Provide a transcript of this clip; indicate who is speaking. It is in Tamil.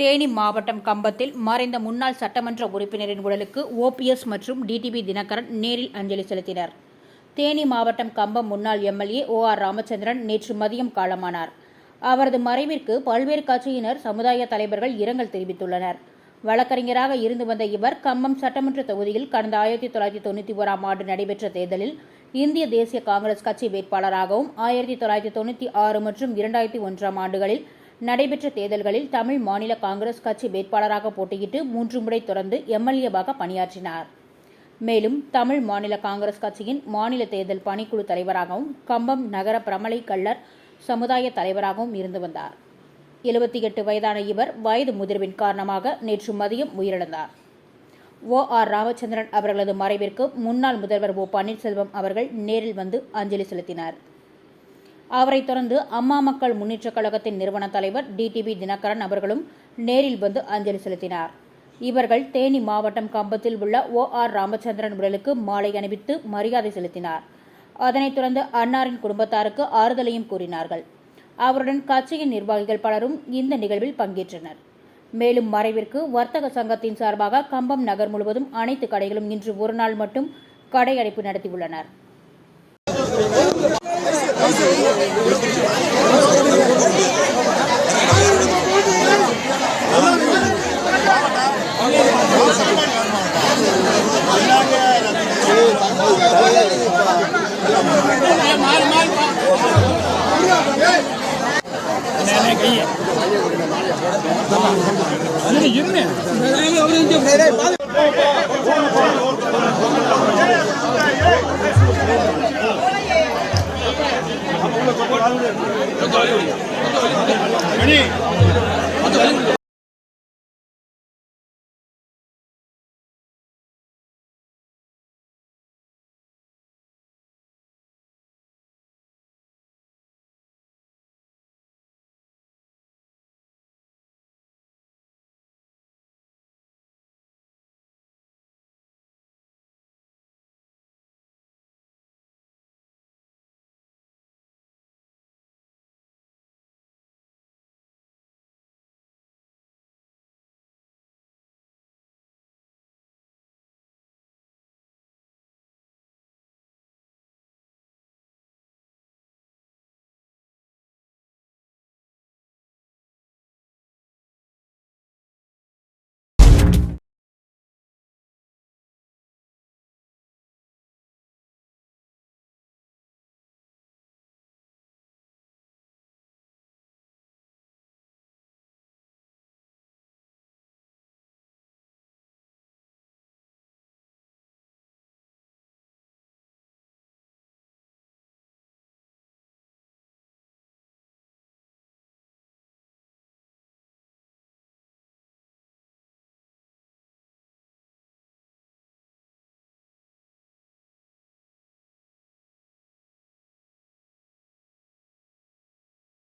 Speaker 1: தேனி மாவட்டம் கம்பத்தில் மறைந்த முன்னாள் சட்டமன்ற உறுப்பினரின் உடலுக்கு ஓபிஎஸ் மற்றும் டிடிவி தினகரன் நேரில் அஞ்சலி செலுத்தினர். தேனி மாவட்டம் கம்பம் முன்னாள் எம்எல்ஏ OR ராமச்சந்திரன் நேற்று மதியம் காலமானார். அவரது மறைவிற்கு பல்வேறு கட்சியினர், சமுதாய தலைவர்கள் இரங்கல் தெரிவித்துள்ளனர். வழக்கறிஞராக இருந்து வந்த இவர் கம்பம் சட்டமன்ற தொகுதியில் கடந்த 1991ஆம் ஆண்டு நடைபெற்ற தேர்தலில் இந்திய தேசிய காங்கிரஸ் கட்சி வேட்பாளராகவும், 1996 மற்றும் 2001ஆம் ஆண்டுகளில் நடைபெற்ற தேர்தல்களில் தமிழ் மாநில காங்கிரஸ் கட்சி வேட்பாளராக போட்டியிட்டு 3 முறை தொடர்ந்து எம்எல்ஏவாக பணியாற்றினார். மேலும் தமிழ் மாநில காங்கிரஸ் கட்சியின் மாநில தேர்தல் பணிக்குழு தலைவராகவும், கம்பம் நகர பிரமலை கள்ளர் சமுதாய தலைவராகவும் இருந்து வந்தார். 78 வயதான இவர் வயது முதிர்வின் காரணமாக நேற்று மதியம் உயிரிழந்தார். OR ராமச்சந்திரன் அவர்களது மறைவிற்கு முன்னாள் முதல்வர் O பன்னீர்செல்வம் அவர்கள் நேரில் வந்து அஞ்சலி செலுத்தினார். அவரைத் தொடர்ந்து அம்மா மக்கள் முன்னேற்றக் கழகத்தின் நிறுவன தலைவர் டிடிவி தினகரன் அவர்களும் நேரில் வந்து அஞ்சலி செலுத்தினார். இவர்கள் தேனி மாவட்டம் கம்பத்தில் உள்ள OR ராமச்சந்திரன் உடலுக்கு மாலை அணிவித்து மரியாதை செலுத்தினார். அதனைத் தொடர்ந்து அன்னாரின் குடும்பத்தாருக்கு ஆறுதலையும் கூறினார்கள். அவருடன் கட்சியின் நிர்வாகிகள் பலரும் இந்த நிகழ்வில் பங்கேற்றனர். மேலும் மறைவிற்கு வர்த்தக சங்கத்தின் சார்பாக கம்பம் நகர் முழுவதும் அனைத்து கடைகளும் இன்று ஒரு நாள் மட்டும் கடை அடைப்பு நடத்தியுள்ளனர்.
Speaker 2: Ini